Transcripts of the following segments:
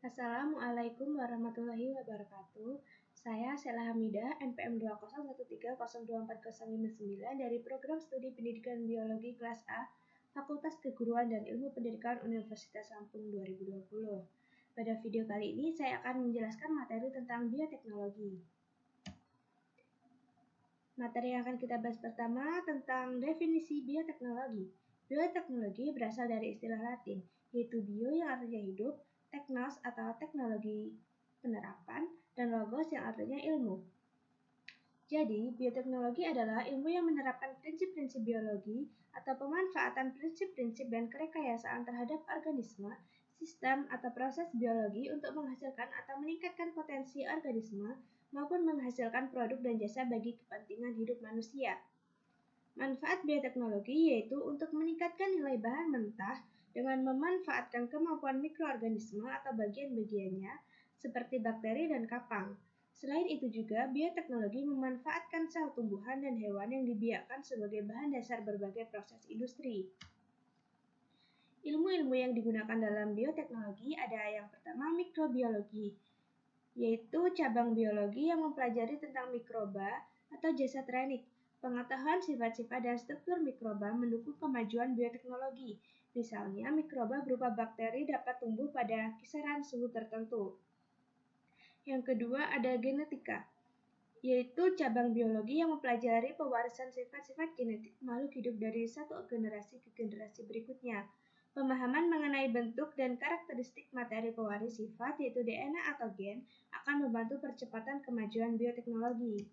Assalamualaikum warahmatullahi wabarakatuh. Saya Sela Hamidah, NPM 201302409 dari Program Studi Pendidikan Biologi Kelas A, Fakultas Keguruan dan Ilmu Pendidikan Universitas Lampung 2020. Pada video kali ini saya akan menjelaskan materi tentang bioteknologi. Materi yang akan kita bahas pertama tentang definisi bioteknologi. Bioteknologi berasal dari istilah Latin, yaitu bio yang artinya hidup, teknos atau teknologi penerapan, dan logos yang artinya ilmu. Jadi, bioteknologi adalah ilmu yang menerapkan prinsip-prinsip biologi atau pemanfaatan prinsip-prinsip dan kerekayasaan terhadap organisme, sistem, atau proses biologi untuk menghasilkan atau meningkatkan potensi organisme maupun menghasilkan produk dan jasa bagi kepentingan hidup manusia. Manfaat bioteknologi yaitu untuk meningkatkan nilai bahan mentah dengan memanfaatkan kemampuan mikroorganisme atau bagian-bagiannya seperti bakteri dan kapang. Selain itu juga, bioteknologi memanfaatkan sel tumbuhan dan hewan yang dibiakkan sebagai bahan dasar berbagai proses industri. Ilmu-ilmu yang digunakan dalam bioteknologi ada yang pertama mikrobiologi, yaitu cabang biologi yang mempelajari tentang mikroba atau jasad renik. Pengetahuan sifat-sifat dan struktur mikroba mendukung kemajuan bioteknologi. Misalnya, mikroba berupa bakteri dapat tumbuh pada kisaran suhu tertentu. Yang kedua ada genetika, yaitu cabang biologi yang mempelajari pewarisan sifat-sifat genetik makhluk hidup dari satu generasi ke generasi berikutnya. Pemahaman mengenai bentuk dan karakteristik materi pewaris sifat, yaitu DNA atau gen, akan membantu percepatan kemajuan bioteknologi.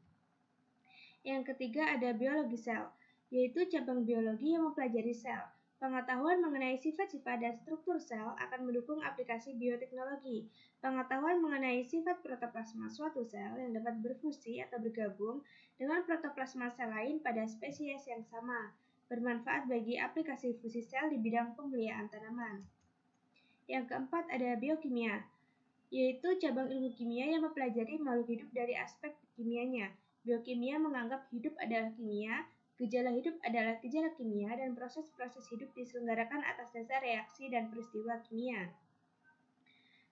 Yang ketiga ada biologi sel, yaitu cabang biologi yang mempelajari sel. Pengetahuan mengenai sifat-sifat dan struktur sel akan mendukung aplikasi bioteknologi. Pengetahuan mengenai sifat protoplasma suatu sel yang dapat berfungsi atau bergabung dengan protoplasma sel lain pada spesies yang sama, bermanfaat bagi aplikasi fusi sel di bidang pemeliharaan tanaman. Yang keempat ada biokimia, yaitu cabang ilmu kimia yang mempelajari makhluk hidup dari aspek kimianya. Biokimia menganggap hidup adalah kimia, gejala hidup adalah gejala kimia, dan proses-proses hidup diselenggarakan atas dasar reaksi dan peristiwa kimia.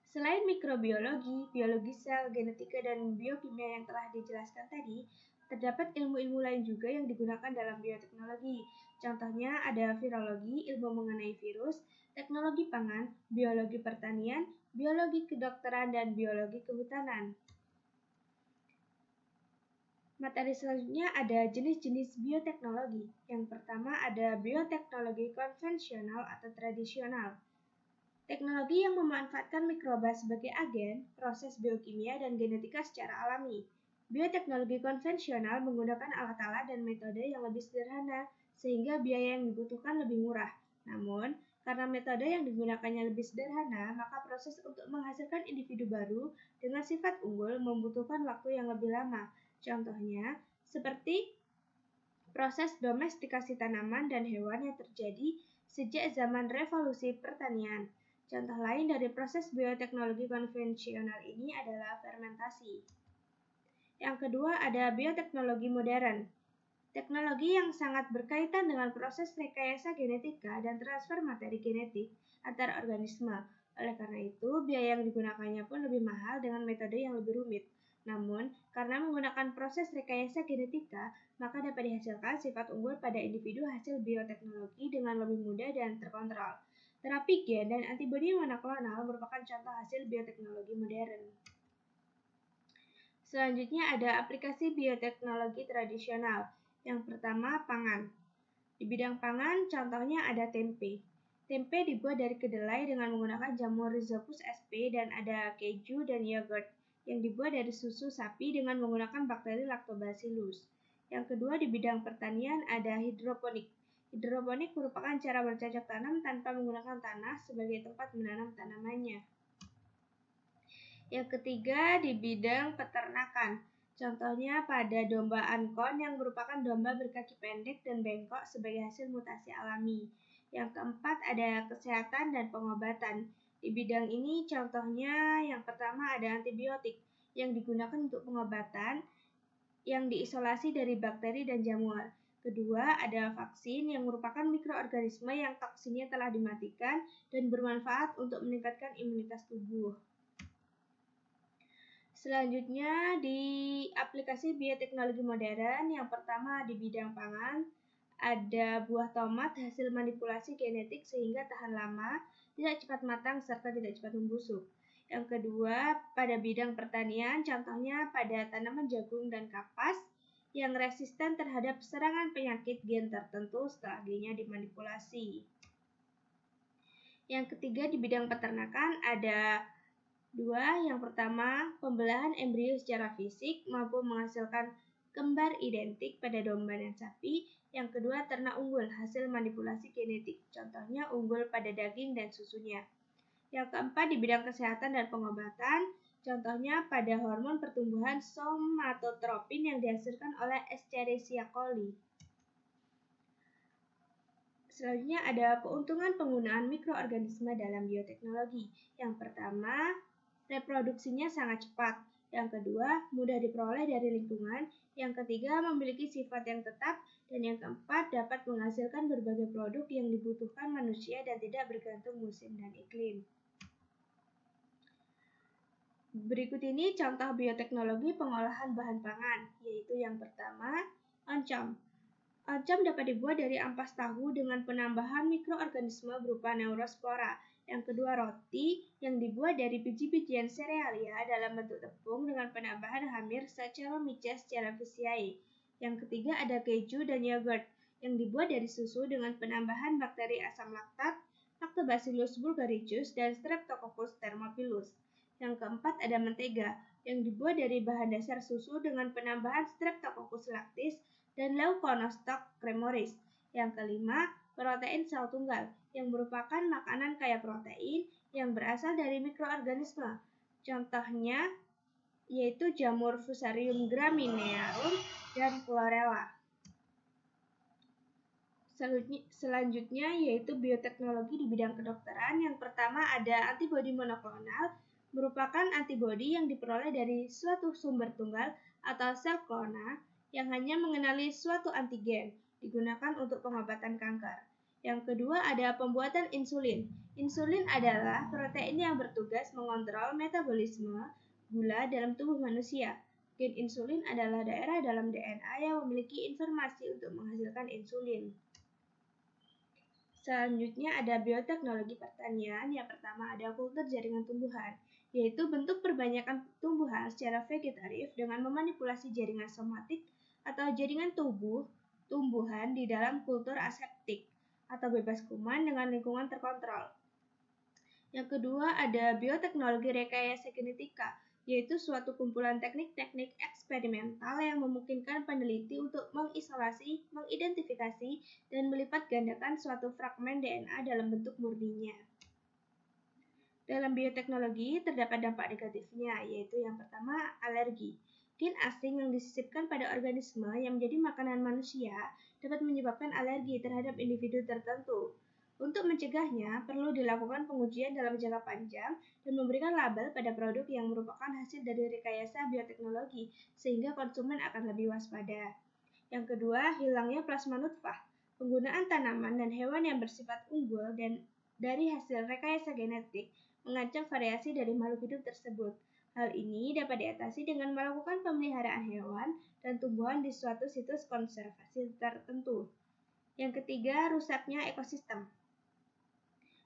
Selain mikrobiologi, biologi sel, genetika, dan biokimia yang telah dijelaskan tadi, terdapat ilmu-ilmu lain juga yang digunakan dalam bioteknologi. Contohnya ada virologi, ilmu mengenai virus, teknologi pangan, biologi pertanian, biologi kedokteran, dan biologi kehutanan. Materi selanjutnya ada jenis-jenis bioteknologi. Yang pertama ada bioteknologi konvensional atau tradisional. Teknologi yang memanfaatkan mikroba sebagai agen, proses biokimia, dan genetika secara alami. Bioteknologi konvensional menggunakan alat-alat dan metode yang lebih sederhana, sehingga biaya yang dibutuhkan lebih murah. Namun, karena metode yang digunakannya lebih sederhana, maka proses untuk menghasilkan individu baru dengan sifat unggul membutuhkan waktu yang lebih lama. Contohnya, seperti proses domestikasi tanaman dan hewan yang terjadi sejak zaman revolusi pertanian. Contoh lain dari proses bioteknologi konvensional ini adalah fermentasi. Yang kedua ada bioteknologi modern. Teknologi yang sangat berkaitan dengan proses rekayasa genetika dan transfer materi genetik antar organisme. Oleh karena itu, biaya yang digunakannya pun lebih mahal dengan metode yang lebih rumit. Namun, karena menggunakan proses rekayasa genetika, maka dapat dihasilkan sifat unggul pada individu hasil bioteknologi dengan lebih mudah dan terkontrol. Terapi gen dan antibodi monoklonal merupakan contoh hasil bioteknologi modern. Selanjutnya ada aplikasi bioteknologi tradisional. Yang pertama, pangan. Di bidang pangan, contohnya ada tempe. Tempe dibuat dari kedelai dengan menggunakan jamur Rhizopus sp dan ada keju dan yogurt yang dibuat dari susu sapi dengan menggunakan bakteri Lactobacillus. Yang kedua di bidang pertanian ada hidroponik. Hidroponik merupakan cara bercocok tanam tanpa menggunakan tanah sebagai tempat menanam tanamannya. Yang ketiga di bidang peternakan. Contohnya pada domba ankon yang merupakan domba berkaki pendek dan bengkok sebagai hasil mutasi alami. Yang keempat ada kesehatan dan pengobatan. Di bidang ini contohnya yang pertama ada antibiotik yang digunakan untuk pengobatan yang diisolasi dari bakteri dan jamur. Kedua, ada vaksin yang merupakan mikroorganisme yang toksinnya telah dimatikan dan bermanfaat untuk meningkatkan imunitas tubuh. Selanjutnya di aplikasi bioteknologi modern, yang pertama di bidang pangan, ada buah tomat hasil manipulasi genetik sehingga tahan lama, tidak cepat matang, serta tidak cepat membusuk. Yang kedua, pada bidang pertanian, contohnya pada tanaman jagung dan kapas, yang resisten terhadap serangan penyakit gen tertentu setelah gennya dimanipulasi. Yang ketiga, di bidang peternakan ada dua. Yang pertama, pembelahan embrio secara fisik mampu menghasilkan kembar identik pada domba dan sapi. Yang kedua, ternak unggul hasil manipulasi genetik, contohnya unggul pada daging dan susunya. Yang keempat, di bidang kesehatan dan pengobatan, contohnya pada hormon pertumbuhan somatotropin yang dihasilkan oleh Escherichia coli. Selanjutnya ada keuntungan penggunaan mikroorganisme dalam bioteknologi. Yang pertama, reproduksinya sangat cepat. Yang kedua, mudah diperoleh dari lingkungan. Yang ketiga, memiliki sifat yang tetap. Dan yang keempat, dapat menghasilkan berbagai produk yang dibutuhkan manusia dan tidak bergantung musim dan iklim. Berikut ini contoh bioteknologi pengolahan bahan pangan, yaitu yang pertama, oncom. Oncom dapat dibuat dari ampas tahu dengan penambahan mikroorganisme berupa neurospora. Yang kedua, roti yang dibuat dari biji-bijian serealia dalam bentuk tepung dengan penambahan hamir Saccharomyces cerevisiae. Yang ketiga, ada keju dan yogurt yang dibuat dari susu dengan penambahan bakteri asam laktat, Lactobacillus bulgaricus, dan Streptococcus thermophilus. Yang keempat, ada mentega yang dibuat dari bahan dasar susu dengan penambahan Streptococcus lactis dan Leuconostoc cremoris. Yang kelima, protein sel tunggal yang merupakan makanan kaya protein yang berasal dari mikroorganisme. Contohnya yaitu jamur Fusarium graminearum dan chlorella. Selanjutnya yaitu bioteknologi di bidang kedokteran. Yang pertama ada antibodi monoklonal, merupakan antibodi yang diperoleh dari suatu sumber tunggal atau sel klona yang hanya mengenali suatu antigen, digunakan untuk pengobatan kanker. Yang kedua ada pembuatan insulin. Insulin adalah protein yang bertugas mengontrol metabolisme gula dalam tubuh manusia. Gen insulin adalah daerah dalam DNA yang memiliki informasi untuk menghasilkan insulin. Selanjutnya ada bioteknologi pertanian. Yang pertama ada kultur jaringan tumbuhan, yaitu bentuk perbanyakan tumbuhan secara vegetatif dengan memanipulasi jaringan somatik atau jaringan tumbuhan di dalam kultur aseptik atau bebas kuman dengan lingkungan terkontrol. Yang kedua ada bioteknologi rekayasa genetika, yaitu suatu kumpulan teknik-teknik eksperimental yang memungkinkan peneliti untuk mengisolasi, mengidentifikasi, dan melipat gandakan suatu fragmen DNA dalam bentuk murninya. Dalam bioteknologi terdapat dampak negatifnya, yaitu yang pertama alergi. Gen asing yang disisipkan pada organisme yang menjadi makanan manusia dapat menyebabkan alergi terhadap individu tertentu. Untuk mencegahnya, perlu dilakukan pengujian dalam jangka panjang dan memberikan label pada produk yang merupakan hasil dari rekayasa bioteknologi, sehingga konsumen akan lebih waspada. Yang kedua, hilangnya plasma nutfah. Penggunaan tanaman dan hewan yang bersifat unggul dan dari hasil rekayasa genetik mengancam variasi dari makhluk hidup tersebut. Hal ini dapat diatasi dengan melakukan pemeliharaan hewan dan tumbuhan di suatu situs konservasi tertentu. Yang ketiga, rusaknya ekosistem.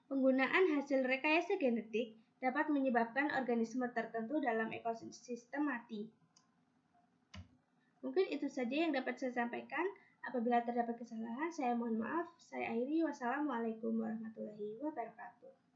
Penggunaan hasil rekayasa genetik dapat menyebabkan organisme tertentu dalam ekosistem mati. Mungkin itu saja yang dapat saya sampaikan. Apabila terdapat kesalahan, saya mohon maaf. Saya akhiri. Wassalamualaikum warahmatullahi wabarakatuh.